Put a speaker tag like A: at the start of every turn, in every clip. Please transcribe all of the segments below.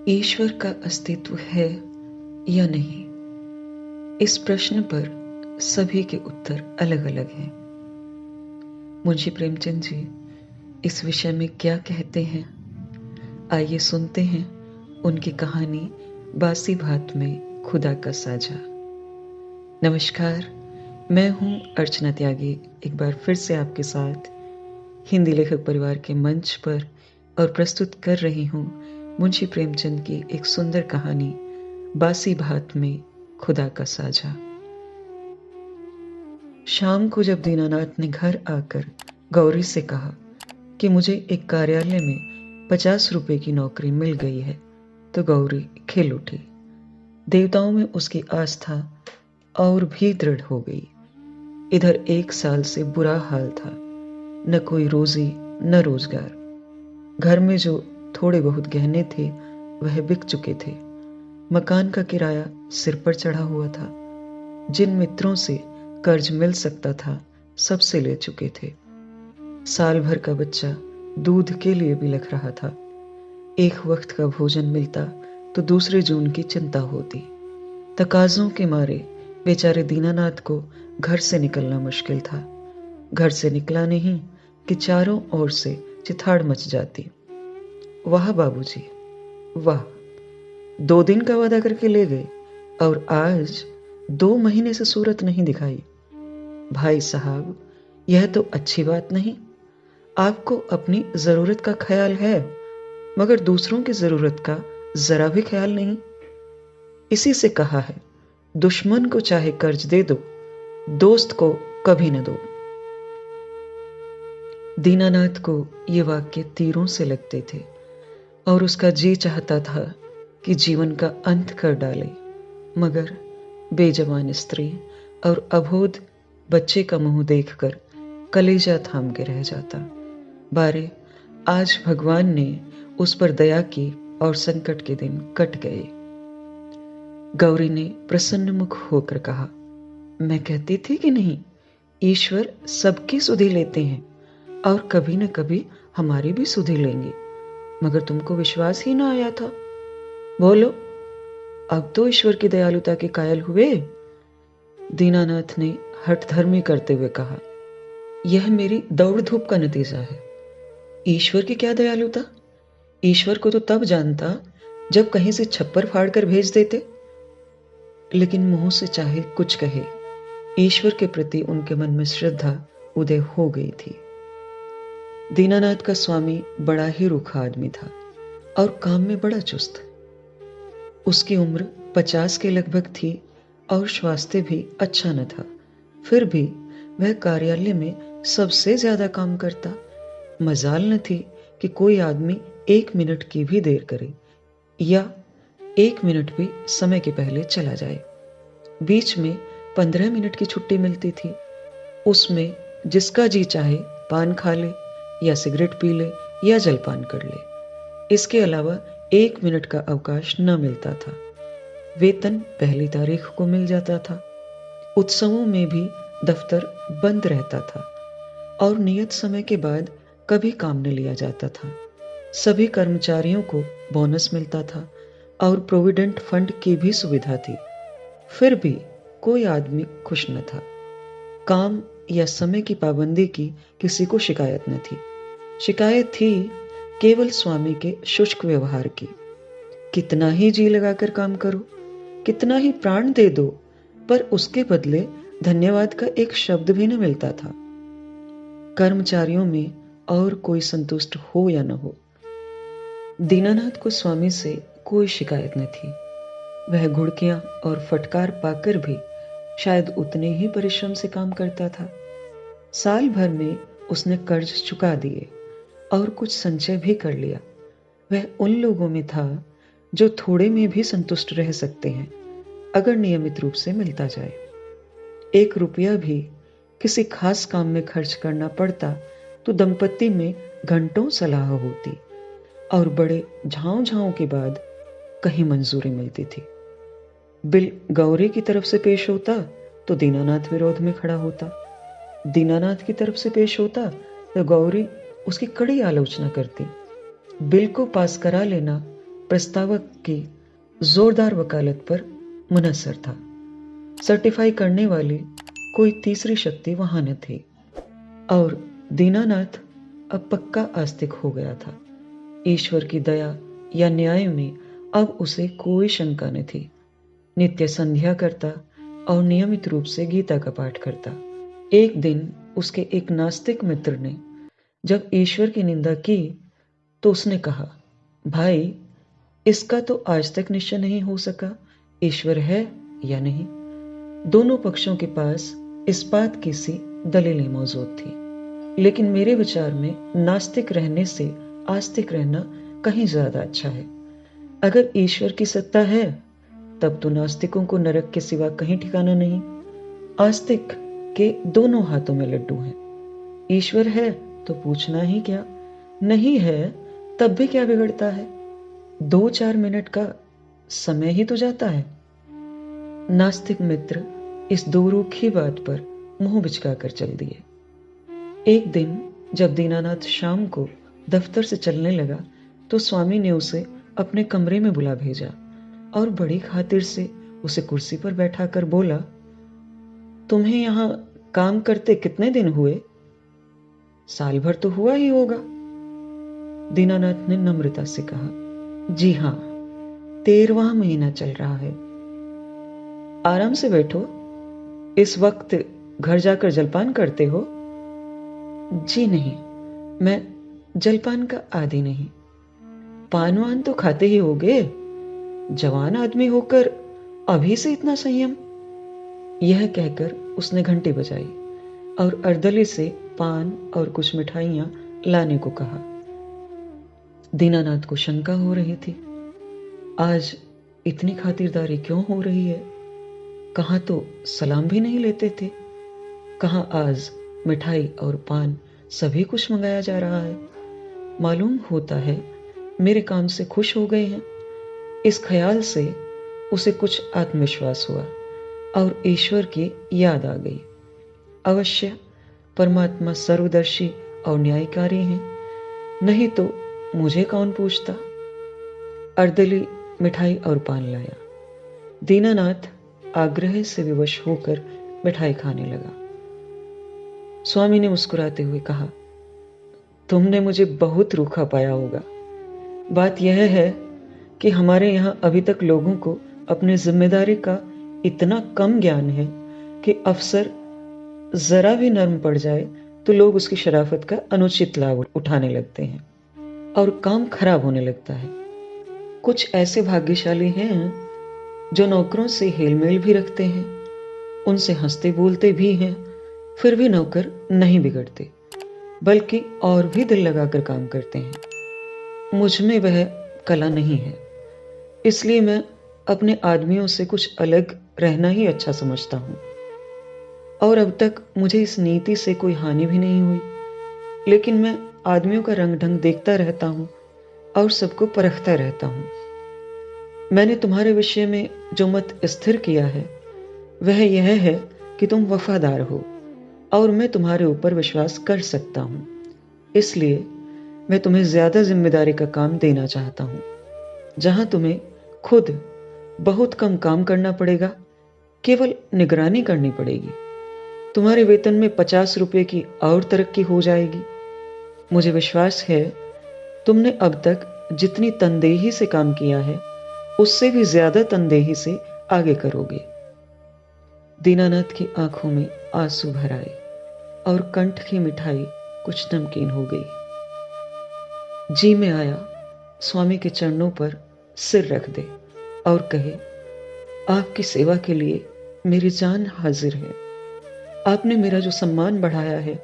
A: ईश्वर का अस्तित्व है या नहीं? इस प्रश्न पर सभी के उत्तर अलग-अलग हैं। मुंशी प्रेमचंद जी इस विषय में क्या कहते हैं? आइए सुनते हैं उनकी कहानी बासी भात में खुदा का साझा। नमस्कार, मैं हूं अर्चना त्यागी, एक बार फिर से आपके साथ हिंदी लेखक परिवार के मंच पर और प्रस्तुत कर रही हूं मुंशी प्रेमचंद की एक सुंदर कहानी बासी भात में खुदा का साझा। शाम को जब दीनानाथ ने घर आकर गौरी से कहा कि मुझे एक कार्यालय में 50 रुपए की नौकरी मिल गई है, तो गौरी खिल उठी। देवताओं में उसकी आस्था और भी दृढ़ हो गई। इधर 1 साल से बुरा हाल था, न कोई रोजी न रोजगार। घर में जो थोड़े बहुत गहने थे वह बिक चुके थे। मकान का किराया सिर पर चढ़ा हुआ था। जिन मित्रों से कर्ज मिल सकता था सबसे ले चुके थे। साल भर का बच्चा दूध के लिए भी लग रहा था। एक वक्त का भोजन मिलता तो दूसरे जून की चिंता होती। तकाजों के मारे बेचारे दीनानाथ को घर से निकलना मुश्किल था। घर से निकला नहीं कि चारों ओर से चिथाड़ मच जाती। वाह बाबूजी, वाह, 2 दिन का वादा करके ले गए और आज 2 महीने से सूरत नहीं दिखाई। भाई साहब, यह तो अच्छी बात नहीं। आपको अपनी जरूरत का ख्याल है, मगर दूसरों की जरूरत का जरा भी ख्याल नहीं। इसी से कहा है, दुश्मन को चाहे कर्ज दे दो, दोस्त को कभी न दो। दीनानाथ को ये वाक्य तीरों से लगते थे और उसका जी चाहता था कि जीवन का अंत कर डाले, मगर बेजवान स्त्री और अबोध बच्चे का मुंह देखकर कलेजा थाम के रह जाता। बारे, आज भगवान ने उस पर दया की और संकट के दिन कट गए। गौरी ने प्रसन्न मुख होकर कहा, मैं कहती थी कि नहीं, ईश्वर सबकी सुधि लेते हैं और कभी न कभी हमारी भी सुधि लेंगे, मगर तुमको विश्वास ही ना आया था। बोलो, अब तो ईश्वर की दयालुता के कायल हुए? दीनानाथ ने हठधर्मी करते हुए कहा, यह मेरी दौड़ धूप का नतीजा है। ईश्वर की क्या दयालुता? ईश्वर को तो तब जानता जब कहीं से छप्पर फाड़ कर भेज देते। लेकिन मुंह से चाहे कुछ कहे, ईश्वर के प्रति उनके मन में श्रद्धा उदय हो गई थी। दीनानाथ का स्वामी बड़ा ही रूखा आदमी था और काम में बड़ा चुस्त। उसकी उम्र 50 के लगभग थी और स्वास्थ्य भी अच्छा न था। फिर भी वह कार्यालय में सबसे ज्यादा काम करता। मजाल न थी कि कोई आदमी 1 मिनट की भी देर करे या 1 मिनट भी समय के पहले चला जाए। बीच में 15 मिनट की छुट्टी मिलती थी। उसमें जिसका जी चाहे पान खा ले या सिगरेट पी ले या जलपान कर ले। इसके अलावा 1 मिनट का अवकाश न मिलता था। वेतन पहली तारीख को मिल जाता था। उत्सवों में भी दफ्तर बंद रहता था और नियत समय के बाद कभी काम न लिया जाता था। सभी कर्मचारियों को बोनस मिलता था और प्रोविडेंट फंड की भी सुविधा थी। फिर भी कोई आदमी खुश न था। काम या समय की पाबंदी की किसी को शिकायत न थी। शिकायत थी केवल स्वामी के शुष्क व्यवहार की। कितना ही जी लगाकर काम करो, कितना ही प्राण दे दो, पर उसके बदले धन्यवाद का एक शब्द भी न मिलता था। कर्मचारियों में और कोई संतुष्ट हो या न हो, दीनानाथ को स्वामी से कोई शिकायत न थी। वह घुड़कियां और फटकार पाकर भी शायद उतने ही परिश्रम से काम करता था। साल भर में उसने कर्ज चुका दिए और कुछ संचय भी कर लिया। वह उन लोगों में था जो थोड़े में भी संतुष्ट रह सकते हैं अगर नियमित रूप से मिलता जाए। 1 रुपया भी किसी खास काम में खर्च करना पड़ता तो दंपत्ति में घंटों सलाह होती और बड़े झांव झांव के बाद कहीं मंजूरी मिलती थी। बिल गौरी की तरफ से पेश होता तो दीनानाथ विरोध में खड़ा होता। दीनानाथ की तरफ से पेश होता तो गौरी उसकी कड़ी आलोचना करती। बिल को पास करा लेना प्रस्तावक की जोरदार वकालत पर मुनहसर था। सर्टिफाई करने वाली कोई तीसरी शक्ति वहां न थी और दीनानाथ अब पक्का आस्तिक हो गया था। ईश्वर की दया या न्याय में अब उसे कोई शंका न थी। नित्य संध्या करता और नियमित रूप से गीता का पाठ करता। एक दिन उसके एक नास्तिक मित्र ने जब ईश्वर की निंदा की तो उसने कहा, भाई, इसका तो आज तक निश्चय नहीं हो सका ईश्वर है या नहीं। दोनों पक्षों के पास इस बात की सी दलीलें मौजूद थी, लेकिन मेरे विचार में नास्तिक रहने से आस्तिक रहना कहीं ज्यादा अच्छा है। अगर ईश्वर की सत्ता है तब तो नास्तिकों को नरक के सिवा कहीं ठिकाना नहीं। आस्तिक के दोनों हाथों में लड्डू हैं। ईश्वर है तो पूछना ही क्या, नहीं है तब भी क्या बिगड़ता है, 2-4 मिनट का समय ही तो जाता है। नास्तिक मित्र इस दोरूखी बात पर मुंह बिचकाकर चल दिए। एक दिन जब दीनानाथ शाम को दफ्तर से चलने लगा तो स्वामी ने उसे अपने कमरे में बुला भेजा और बड़ी खातिर से उसे कुर्सी पर बैठाकर बोला, तुम्हें यहां काम करते कितने दिन हुए? साल भर तो हुआ ही होगा। दीनानाथ ने नम्रता से कहा, जी हां, 13वां महीना चल रहा है। आराम से बैठो, इस वक्त घर जाकर जलपान करते हो? जी नहीं, मैं जलपान का आदी नहीं। पान वान तो खाते ही होगे, जवान आदमी होकर अभी से इतना संयम। यह कहकर उसने घंटी बजाई और अर्दली से पान और कुछ मिठाइयां लाने को कहा। दीनानाथ को शंका हो रही थी, आज इतनी खातिरदारी क्यों हो रही है? कहां तो सलाम भी नहीं लेते थे, कहां आज मिठाई और पान सभी कुछ मंगाया जा रहा है। मालूम होता है मेरे काम से खुश हो गए हैं। इस ख्याल से उसे कुछ आत्मविश्वास हुआ और ईश्वर की याद आ गई। अवश्य परमात्मा सर्वदर्शी और न्यायकारी हैं, नहीं तो मुझे कौन पूछता। अर्दली मिठाई और पान लाया। दीनानाथ आग्रह से विवश होकर मिठाई खाने लगा। स्वामी ने मुस्कुराते हुए कहा, तुमने मुझे बहुत रूखा पाया होगा। बात यह है कि हमारे यहां अभी तक लोगों को अपनी जिम्मेदारी का इतना कम ज्ञान है कि अफसर जरा भी नर्म पड़ जाए तो लोग उसकी शराफत का अनुचित लाभ उठाने लगते हैं और काम खराब होने लगता है। कुछ ऐसे भाग्यशाली हैं जो नौकरों से हेलमेल भी रखते हैं, उनसे हंसते बोलते भी हैं, फिर भी नौकर नहीं बिगड़ते, बल्कि और भी दिल लगाकर काम करते हैं। मुझ में वह कला नहीं है, इसलिए मैं अपने आदमियों से कुछ अलग रहना ही अच्छा समझता हूं। और अब तक मुझे इस नीति से कोई हानि भी नहीं हुई, लेकिन मैं आदमियों का रंग ढंग देखता रहता हूं और सबको परखता रहता हूं। मैंने तुम्हारे विषय में जो मत स्थिर किया है वह यह है कि तुम वफादार हो और मैं तुम्हारे ऊपर विश्वास कर सकता हूं। इसलिए मैं तुम्हें ज्यादा जिम्मेदारी का काम देना चाहता हूं, जहां तुम्हें खुद बहुत कम काम करना पड़ेगा, केवल निगरानी करनी पड़ेगी। तुम्हारे वेतन में 50 रुपए की और तरक्की हो जाएगी। मुझे विश्वास है तुमने अब तक जितनी तनदेही से काम किया है उससे भी ज्यादा तनदेही से आगे करोगे। दीनानाथ की आंखों में आंसू भर आए और कंठ की मिठाई कुछ नमकीन हो गई। जी में आया स्वामी के चरणों पर सिर रख दे और कहे, आपकी सेवा के लिए मेरी जान हाजिर है। आपने मेरा जो सम्मान बढ़ाया है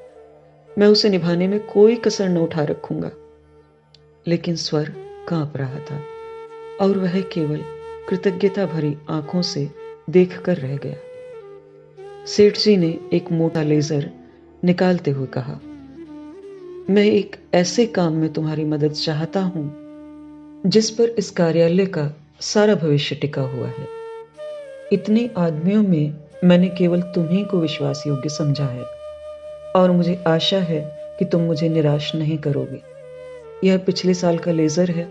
A: मैं उसे निभाने में कोई कसर न उठा रखूंगा। लेकिन स्वर कांप रहा था और वह केवल कृतज्ञता भरी आंखों से देखकर रह गया। सेठ जी ने एक मोटा लेजर निकालते हुए कहा, मैं एक ऐसे काम में तुम्हारी मदद चाहता हूं जिस पर इस कार्यालय का सारा भविष्य टिका हुआ है। इतने आदमियों में मैंने केवल तुम्ही को विश्वास योग्य समझा है और मुझे आशा है कि तुम मुझे निराश नहीं करोगे। यह पिछले साल का लेजर है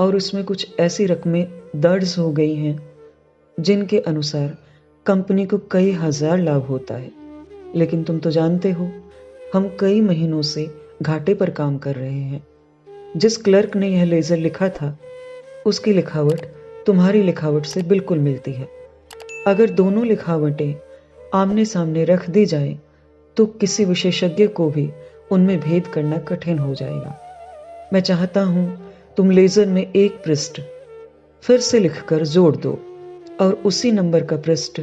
A: और उसमें कुछ ऐसी रकमें दर्ज हो गई हैं जिनके अनुसार कंपनी को कई हजार लाभ होता है। लेकिन तुम तो जानते हो, हम कई महीनों से घाटे पर काम कर रहे हैं। जिस क्लर्क ने यह लेजर लिखा था, उसकी लिखावट तुम्हारी लिखावट से बिल्कुल मिलती है। अगर दोनों लिखावटें आमने सामने रख दी जाए तो किसी विशेषज्ञ को भी उनमें भेद करना कठिन हो जाएगा। मैं चाहता हूं तुम लेजर में एक पृष्ठ फिर से लिखकर जोड़ दो और उसी नंबर का पृष्ठ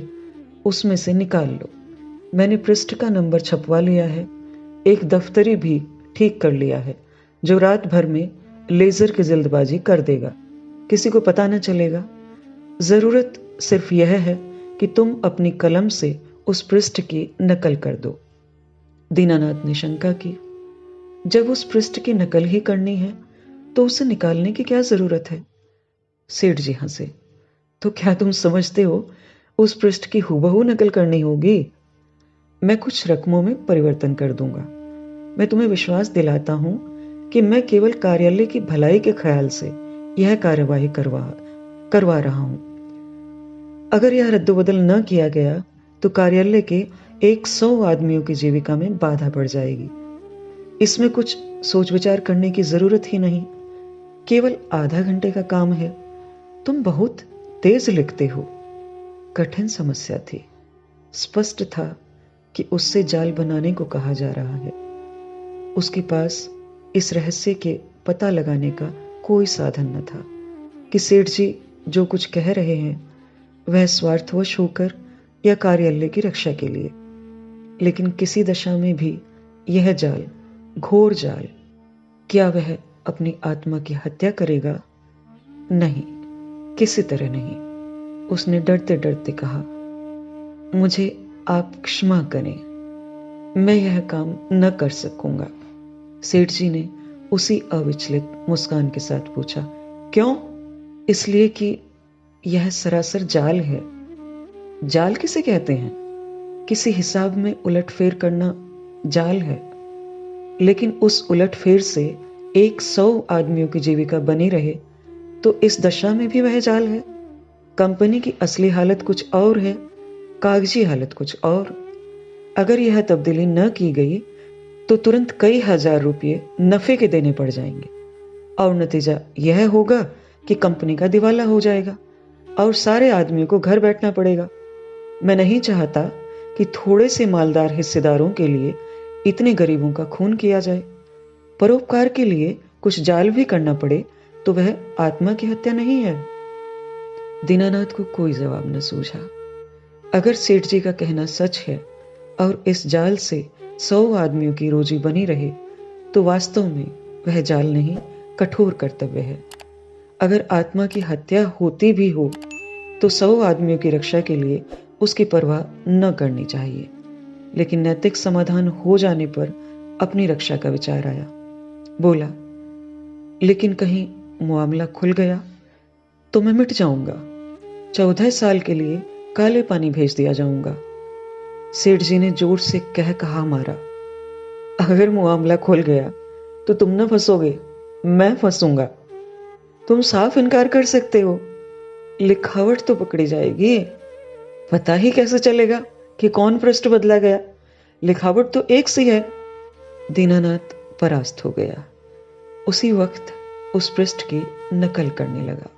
A: उसमें से निकाल लो। मैंने पृष्ठ का नंबर छपवा लिया है, एक दफ्तरी भी ठीक कर लिया है जो रात भर में लेजर की जल्दबाजी कर देगा, किसी को पता न चलेगा। जरूरत सिर्फ यह है कि तुम अपनी कलम से उस पृष्ठ की नकल कर दो। दीनानाथ ने शंका की, जब उस पृष्ठ की नकल ही करनी है तो उसे निकालने की क्या जरूरत है? सेठ जी हंसे, तो क्या तुम समझते हो उस पृष्ठ की हूबहू नकल करनी होगी? मैं कुछ रकमों में परिवर्तन कर दूंगा। मैं तुम्हें विश्वास दिलाता हूं कि मैं केवल कार्यालय की भलाई के ख्याल से यह कार्यवाही करवा रहा हूं। अगर यह रद्दोबदल न किया गया तो कार्यालय के 100 आदमियों की जीविका में बाधा पड़ जाएगी। इसमें कुछ सोच विचार करने की जरूरत ही नहीं, केवल आधा घंटे का काम है। तुम बहुत तेज लिखते हो। कठिन समस्या थी। स्पष्ट था कि उससे जाल बनाने को कहा जा रहा है। उसके पास इस रहस्य के पता लगाने का कोई साधन न था कि सेठ जी जो कुछ कह रहे हैं वह स्वार्थवश होकर या कार्यालय की रक्षा के लिए। लेकिन किसी दशा में भी यह जाल, घोर जाल, क्या वह अपनी आत्मा की हत्या करेगा? नहीं, किसी तरह नहीं। उसने डरते डरते कहा, मुझे आप क्षमा करें, मैं यह काम न कर सकूंगा। सेठ जी ने उसी अविचलित मुस्कान के साथ पूछा, क्यों? इसलिए कि यह सरासर जाल है। जाल किसे कहते हैं? किसी हिसाब में उलटफेर करना जाल है। लेकिन उस उलटफेर से 100 आदमियों की जीविका बनी रहे तो इस दशा में भी वह जाल है। कंपनी की असली हालत कुछ और है, कागजी हालत कुछ और। अगर यह तब्दीली न की गई तो तुरंत कई हजार रुपये नफे के देने पड़ जाएंगे और नतीजा यह होगा कि कंपनी का दिवाला हो जाएगा और सारे आदमियों को घर बैठना पड़ेगा। मैं नहीं चाहता कि थोड़े से मालदार हिस्सेदारों के लिए इतने गरीबों का खून किया जाए। परोपकार के लिए कुछ जाल भी करना पड़े तो वह आत्मा की हत्या नहीं है। दीनानाथ को कोई जवाब न सूझा। अगर सेठ जी का कहना सच है और इस जाल से 100 आदमियों की रोजी बनी रहे तो वास्तव में वह जाल नहीं, कठोर कर्तव्य है। अगर आत्मा की हत्या होती भी हो तो 100 आदमियों की रक्षा के लिए उसकी परवाह न करनी चाहिए। लेकिन नैतिक समाधान हो जाने पर अपनी रक्षा का विचार आया। बोला, लेकिन कहीं मामला खुल गया तो मैं मिट जाऊंगा। 14 साल के लिए काले पानी भेज दिया जाऊंगा। सेठ जी ने जोर से कहा मारा, अगर मामला खुल गया तो तुम न फंसोगे, मैं फंसूंगा। तुम साफ इनकार कर सकते हो, लिखावट तो पकड़ी जाएगी। पता ही कैसे चलेगा कि कौन पृष्ठ बदला गया? लिखावट तो एक सी है। दीनानाथ परास्त हो गया। उसी वक्त उस पृष्ठ की नकल करने लगा।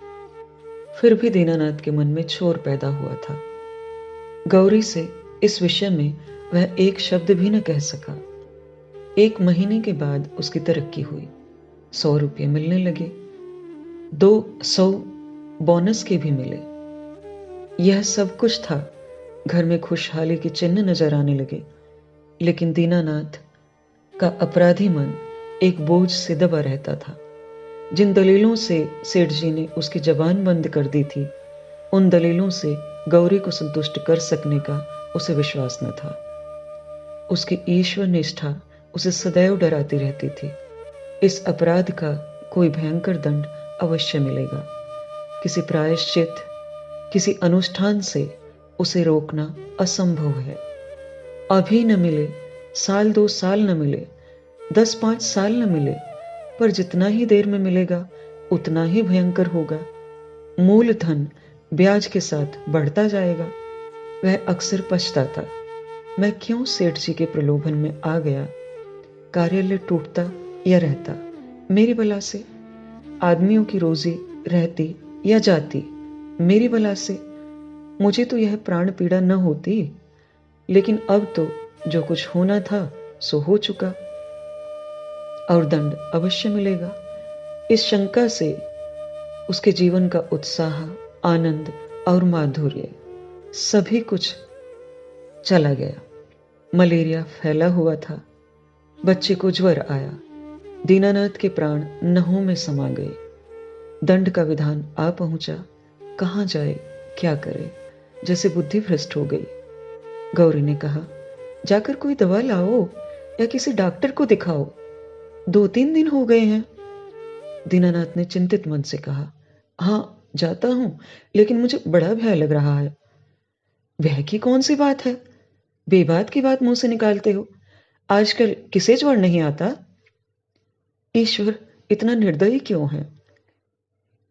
A: फिर भी दीनानाथ के मन में क्षोभ पैदा हुआ था। गौरी से इस विषय में वह एक शब्द भी न कह सका। 1 महीने के बाद उसकी तरक्की हुई। 100 रुपये मिलने लगे, 200 बोनस के भी मिले। यह सब कुछ था। घर में खुशहाली के चिन्ह नजर आने लगे। लेकिन दीनानाथ का अपराधी मन एक बोझ से दबा रहता था। जिन दलीलों से सेठ जी ने उसकी जबान बंद कर दी थी, उन दलीलों से गौरी को संतुष्ट कर सकने का उसे विश्वास न था। उसकी ईश्वर निष्ठा उसे सदैव डराती रहती थी। इस अपराध का कोई भयंकर दंड अवश्य मिलेगा। किसी प्रायश्चित, किसी अनुष्ठान से उसे रोकना असंभव है। अभी न मिले, 1-2 साल न मिले, 10-5 साल न मिले, पर जितना ही देर में मिलेगा उतना ही भयंकर होगा। मूलधन ब्याज के साथ बढ़ता जाएगा। वह अक्सर पछताता, मैं क्यों सेठ जी के प्रलोभन में आ गया। कार्यालय टूटता या रहता मेरी बला से, आदमियों की रोजी रहती या जाती मेरी बला से। मुझे तो यह प्राण पीड़ा न होती, लेकिन अब तो जो कुछ होना था सो हो चुका, और दंड अवश्य मिलेगा। इस शंका से उसके जीवन का उत्साह, आनंद और माधुर्य सभी कुछ चला गया। मलेरिया फैला हुआ था, बच्चे को ज्वर आया, दीनानाथ के प्राण नहों में समा गए। दंड का विधान आ पहुंचा, कहां जाए क्या करे, जैसे बुद्धि भ्रष्ट हो गई। गौरी ने कहा, जाकर कोई दवा लाओ या किसी डॉक्टर को दिखाओ, 2-3 दिन हो गए हैं। दीनानाथ ने चिंतित मन से कहा, हाँ जाता हूं, लेकिन मुझे बड़ा भय लग रहा है। भय की कौन सी बात है, बेबात की बात मुंह से निकालते हो। आजकल किसे ज्वर नहीं आता। ईश्वर इतना निर्दयी क्यों है।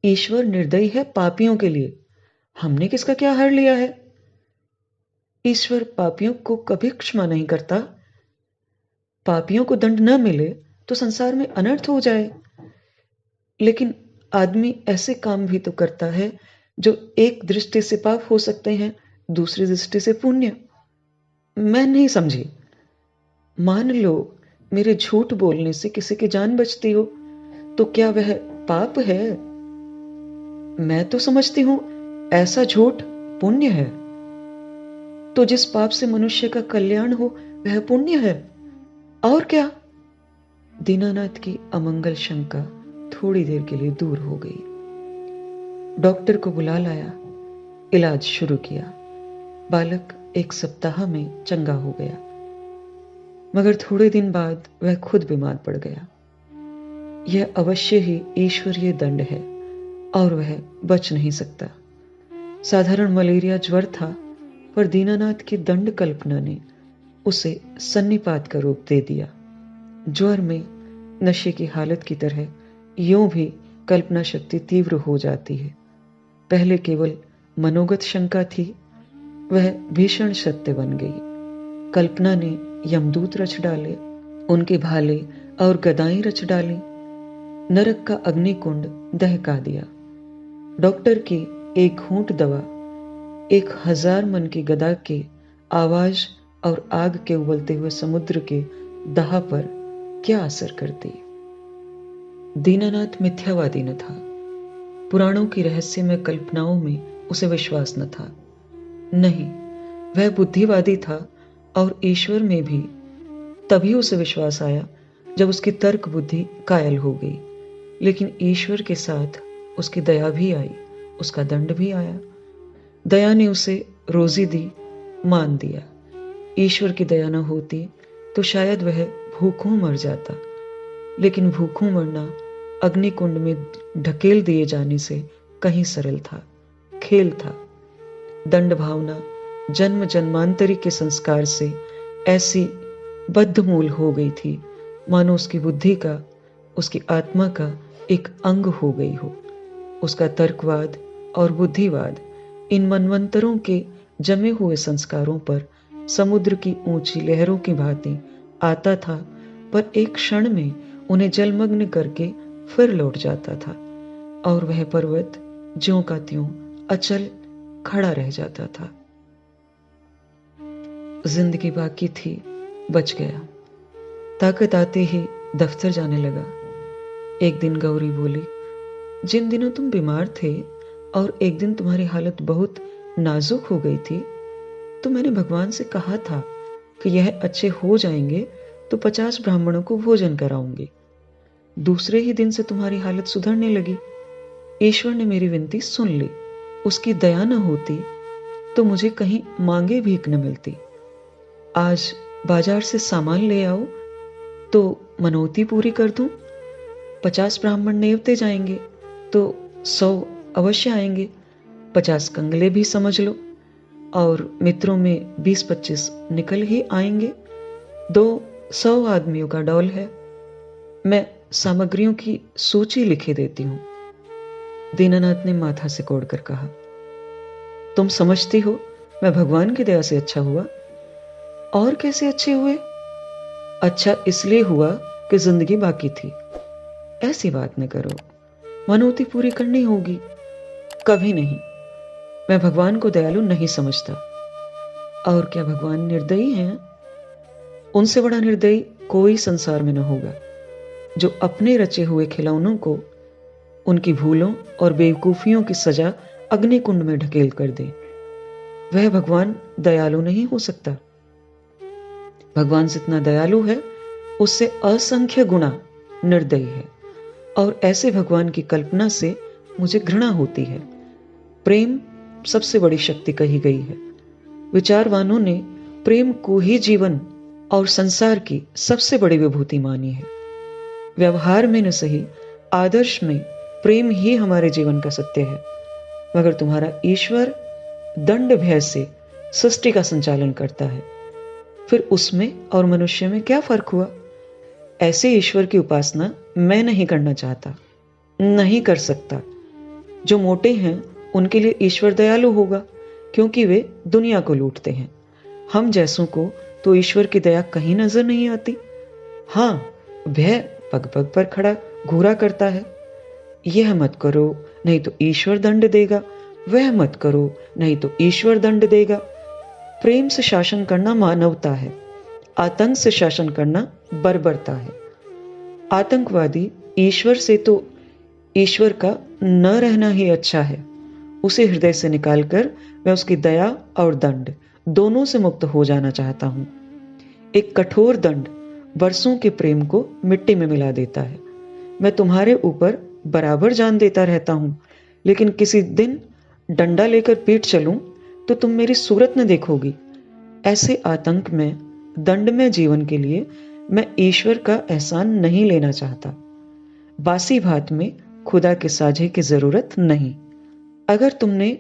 A: ईश्वर निर्दयी है पापियों के लिए, हमने किसका क्या हर लिया है। ईश्वर पापियों को कभी क्षमा नहीं करता। पापियों को दंड न मिले तो संसार में अनर्थ हो जाए, लेकिन आदमी ऐसे काम भी तो करता है जो एक दृष्टि से पाप हो सकते हैं, दूसरी दृष्टि से पुण्य। मैं नहीं समझी। मान लो मेरे झूठ बोलने से किसी की जान बचती हो, तो क्या वह पाप है। मैं तो समझती हूं ऐसा झूठ पुण्य है। तो जिस पाप से मनुष्य का कल्याण हो वह पुण्य है, और क्या। दीनानाथ की अमंगल शंका थोड़ी देर के लिए दूर हो गई। डॉक्टर को बुला लाया, इलाज शुरू किया। बालक 1 सप्ताह में चंगा हो गया, मगर थोड़े दिन बाद वह खुद बीमार पड़ गया। यह अवश्य ही ईश्वरीय दंड है और वह बच नहीं सकता। साधारण मलेरिया ज्वर था, पर दीनानाथ की दंड कल्पना ने उसे सन्निपात का रूप दे दिया। ज्वर में नशे की हालत की तरह यूं भी कल्पना शक्ति तीव्र हो जाती है। पहले केवल मनोगत शंका थी, वह भीषण सत्य बन गई। कल्पना ने यमदूत रच डाले, उनके भाले और गदाएं रच डाली, नरक का अग्निकुंड दहका दिया। डॉक्टर की एक घूंट दवा 1000 मन की गदा के आवाज और आग के उबलते हुए समुद्र के दाह पर क्या असर करती। दीनानाथ मिथ्यावादी न था, पुराणों की रहस्यमय कल्पनाओं में उसे विश्वास न था। नहीं, वह बुद्धिवादी था, और ईश्वर में भी तभी उसे विश्वास आया जब उसकी तर्क बुद्धि कायल हो गई। लेकिन ईश्वर के साथ उसकी दया भी आई, उसका दंड भी आया। दया ने उसे रोजी दी, मान दिया। ईश्वर की दया न होती तो शायद वह भूखों मर जाता, लेकिन भूखों मरना अग्निकुंड में ढकेल दिए जाने से कहीं सरल था, खेल था। दंड भावना जन्म जन्मांतरी के संस्कार से ऐसी बद्धमूल हो गई थी, मानो उसकी बुद्धि का, उसकी आत्मा का एक अंग हो गई हो। उसका तर्कवाद और बुद्धिवाद इन मनवंतरों के जमे हुए संस्कारों पर समुद्र की ऊंची लहरों की भांति आता था, पर एक क्षण में उन्हें जलमग्न करके फिर लौट जाता था, और वह पर्वत ज्यों का त्यों अचल खड़ा रह जाता था। जिंदगी बाकी थी, बच गया। ताकत आते ही दफ्तर जाने लगा। एक दिन गौरी बोली, जिन दिनों तुम बीमार थे और एक दिन तुम्हारी हालत बहुत नाजुक हो गई थी, तो मैंने भगवान से कहा था कि यह अच्छे हो जाएंगे तो 50 ब्राह्मणों को भोजन कराऊंगी। दूसरे ही दिन से तुम्हारी हालत सुधरने लगी। ईश्वर ने मेरी विनती सुन ली। उसकी दया न होती तो मुझे कहीं मांगे भीख न मिलती। आज बाजार से सामान ले आओ तो मनौती पूरी कर दूं। 50 ब्राह्मण नेवते जाएंगे तो 100 अवश्य आएंगे। 50 कंगले भी समझ लो, और मित्रों में 20-25 निकल ही आएंगे। 200 आदमियों का डौल है। मैं सामग्रियों की सूची लिखे देती हूं, दीनानाथ ने माथा सिकोड़कर कहा, तुम समझती हो मैं भगवान की दया से अच्छा हुआ? और कैसे अच्छे हुए? अच्छा इसलिए हुआ कि जिंदगी बाकी थी। ऐसी बात न करो, मनौती पूरी करनी होगी। कभी नहीं। मैं भगवान को दयालु नहीं समझता। और क्या भगवान निर्दयी हैं? उनसे बड़ा निर्दयी कोई संसार में न होगा, जो अपने रचे हुए खिलौनों को उनकी भूलों और बेवकूफियों की सजा अग्नि कुंड में ढकेल कर दे। वह भगवान दयालु नहीं हो सकता। भगवान जितना दयालु है उससे असंख्य गुना निर्दयी है, और ऐसे भगवान की कल्पना से मुझे घृणा होती है। प्रेम सबसे बड़ी शक्ति कही गई है। विचारवानों ने प्रेम को ही जीवन और संसार की सबसे बड़ी विभूति मानी है। व्यवहार में न सही, आदर्श में प्रेम ही हमारे जीवन का सत्य है। मगर तुम्हारा ईश्वर दंड भय से सृष्टि का संचालन करता है, फिर उसमें और मनुष्य में क्या फर्क हुआ? ऐसे ईश्वर की उपासना मैं नहीं करना चाहता, नहीं कर सकता। जो मोटे हैं उनके लिए ईश्वर दयालु होगा, क्योंकि वे दुनिया को लूटते हैं। हम जैसों को तो ईश्वर की दया कहीं नजर नहीं आती। हाँ, भय पग पग पर खड़ा घूरा करता है। यह मत करो नहीं तो ईश्वर दंड देगा, वह मत करो नहीं तो ईश्वर दंड देगा। प्रेम से शासन करना मानवता है, आतंक से शासन करना बर्बरता है। आतंकवादी ईश्वर से तो ईश्वर का न रहना ही अच्छा है। उसे हृदय से निकालकर मैं उसकी दया और दंड दोनों से मुक्त हो जाना चाहता हूं। एक कठोर दंड बरसों के प्रेम को मिट्टी में मिला देता है। मैं तुम्हारे ऊपर बराबर जान देता रहता हूं, लेकिन किसी दिन डंडा लेकर पीट चलूं तो तुम मेरी सूरत न देखोगी। ऐसे आतंक में दंड में जीवन के लिए मैं ईश्वर का एहसान नहीं लेना चाहता। बासी भात में खुदा के साझे की जरूरत नहीं। अगर तुमने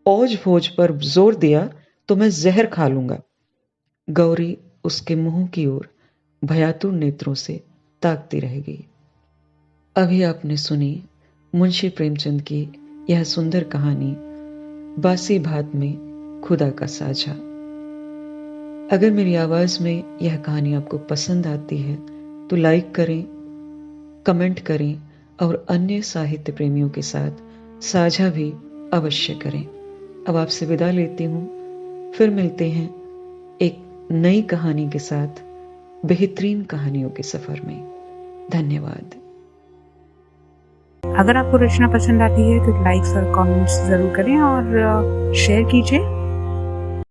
A: औज भोज पर जोर दिया तो मैं जहर खा लूंगा। गौरी उसके मुंह की ओर भयातुर नेत्रों से ताकती रहेगी। अभी आपने सुनी मुंशी प्रेमचंद की यह सुंदर कहानी बासी भात में खुदा का साझा। अगर मेरी आवाज में यह कहानी आपको पसंद आती है तो लाइक करें, कमेंट करें और अन्य साहित्य प्रेमियों के साथ साझा भी अवश्य करें। अब आपसे विदा लेती हूं, फिर मिलते हैं एक नई कहानी के साथ बेहतरीन कहानियों के सफर में। धन्यवाद।
B: अगर आपको रचना पसंद आती है तो लाइक्स और कमेंट्स ज़रूर करें और शेयर कीजिए।